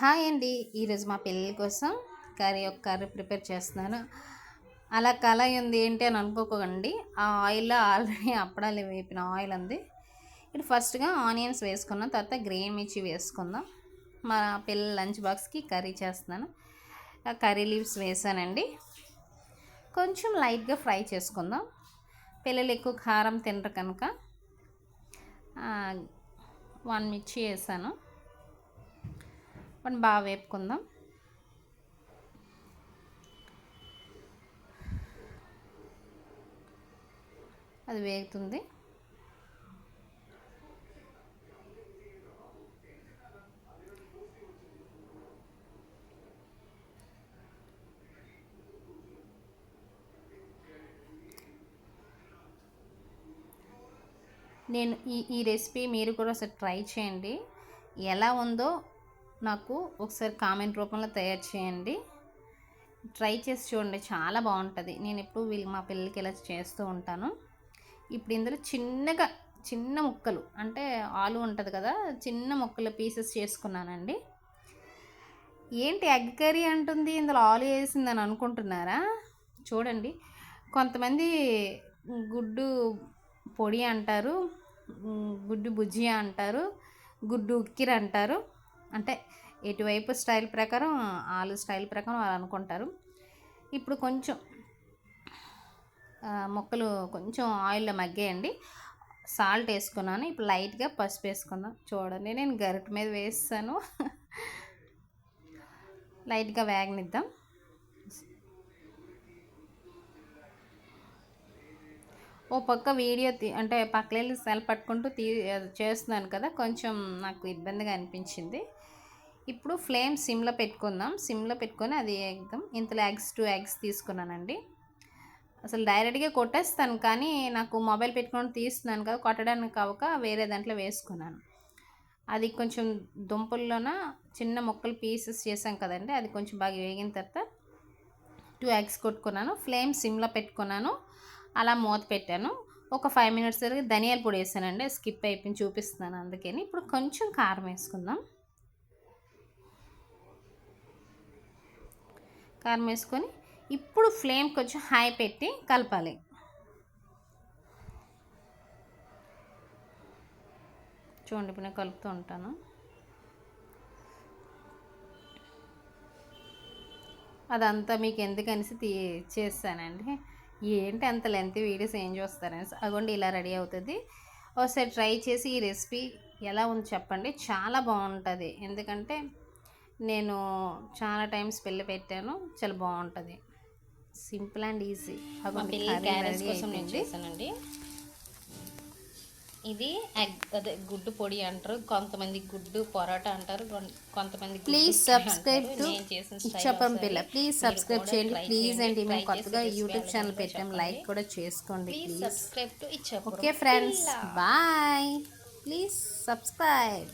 Hi అండి. ఈరోజు మా పిల్లల కోసం కర్రీ ప్రిపేర్ చేస్తున్నాను. అలా కళాయి ఉంది ఏంటి అని అనుకోకండి. ఆ ఆయిల్లో ఆల్రెడీ అప్పడాలు వేపిన ఆయిల్ ఉంది. ఇప్పుడు ఫస్ట్గా ఆనియన్స్ వేసుకున్నాం, తర్వాత గ్రీన్ మిర్చి వేసుకుందాం. మా పిల్లల లంచ్ బాక్స్కి కర్రీ చేస్తున్నాను. కర్రీ లీవ్స్ వేసానండి. కొంచెం లైట్గా ఫ్రై చేసుకుందాం. పిల్లలు ఎక్కువ కారం తినరు కనుక 1 మిర్చి వేసాను. మనం బాగా వేపుకుందాం. అది వేగుతుంది. నేను ఈ రెసిపీ మీరు కూడా ఒకసారి ట్రై చేయండి. ఎలా ఉందో నాకు ఒకసారి కామెంట్ రూపంలో తయారు చేయండి. ట్రై చేసి చూడండి, చాలా బాగుంటుంది. నేను ఎప్పుడు మా పిల్లలకి ఇలా చేస్తూ ఉంటాను. ఇప్పుడు ఇందులో చిన్న ముక్కలు అంటే ఆలు ఉంటుంది కదా, చిన్న ముక్కలు పీసెస్ చేసుకున్నానండి. ఏంటి ఎగ్ కర్రీ అంటుంది, ఇందులో ఆలు వేసిందని అనుకుంటున్నారా? చూడండి, కొంతమంది గుడ్డు పొడి అంటారు, గుడ్డు బుజ్జియా అంటారు, గుడ్డు ఉక్కిరి అంటారు. అంటే ఎటువైపు స్టైల్ ప్రకారం, ఆలు స్టైల్ ప్రకారం వాళ్ళు అనుకుంటారు. ఇప్పుడు కొంచెం ముక్కలు కొంచెం ఆయిల్లో మగ్గేయండి. సాల్ట్ వేసుకున్నాను. ఇప్పుడు లైట్గా పసుపు వేసుకుందాం. చూడండి, నేను గరిటె మీద వేస్తాను. లైట్గా వేగనిద్దాం. ఓ పక్క వీడియో అంటే పక్కన సెల్ పట్టుకుంటూ చేస్తున్నాను కదా, కొంచెం నాకు ఇబ్బందిగా అనిపించింది. ఇప్పుడు ఫ్లేమ్ సిమ్లో పెట్టుకుందాం. సిమ్లో పెట్టుకొని అది వేద్దాం. ఇంతలో 2 ఎగ్స్ తీసుకున్నానండి. అసలు డైరెక్ట్గా కొట్టేస్తాను, కానీ నాకు మొబైల్ పెట్టుకొని తీస్తున్నాను కదా, కొట్టడానికి కావక వేరే దాంట్లో వేసుకున్నాను. అది కొంచెం దుంపల్లోన చిన్న ముక్కలు పీసెస్ చేసాం కదండి, అది కొంచెం బాగా వేగిన తర్వాత 2 ఎగ్స్ కొట్టుకున్నాను. ఫ్లేమ్ సిమ్లో పెట్టుకున్నాను. అలా మూత పెట్టాను. ఒక 5 మినిట్స్ వరకు ధనియాల పొడి వేసానండి, స్కిప్ అయిపోయి చూపిస్తున్నాను అందుకని. ఇప్పుడు కొంచెం కారం వేసుకుందాం. కారం వేసుకొని ఇప్పుడు ఫ్లేమ్ కొంచెం హై పెట్టి కలపాలి. చూడండి, ఇప్పుడు నేను కలుపుతూ ఉంటాను. అదంతా మీకు ఎందుకనేసి చేస్తానండి. ఏంటి అంత లెంత్ వీడియోస్ ఏం చూస్తారనేసి. అగోండి, ఇలా రెడీ అవుతుంది. ఒకసారి ట్రై చేసి ఈ రెసిపీ ఎలా ఉంది చెప్పండి. చాలా బాగుంటుంది. ఎందుకంటే నేను చాలా టైమ్స్ పెట్టాను. చాలా బాగుంటుంది. Simple and easy. అగోండి, క్యారెట్స్ కోసం నేను చేశానండి. ఇది అదే గుడ్డు పొడి అంటారు, కొంతమంది గుడ్డు పొరాటా అంటారు, కొంతమంది. ప్లీజ్ సబ్స్క్రైబ్ టు ఇచ్చప్పం పిల్ల. ప్లీజ్ సబ్స్క్రైబ్ చేయండి ప్లీజ్ అండి. మేము కొత్తగా యూట్యూబ్ ఛానల్ పెట్టాం, లైక్ కూడా చేసుకోండి ప్లీజ్. సబ్స్క్రైబ్ టు ఇచ్చప్పం. Okay friends, bye. Please subscribe.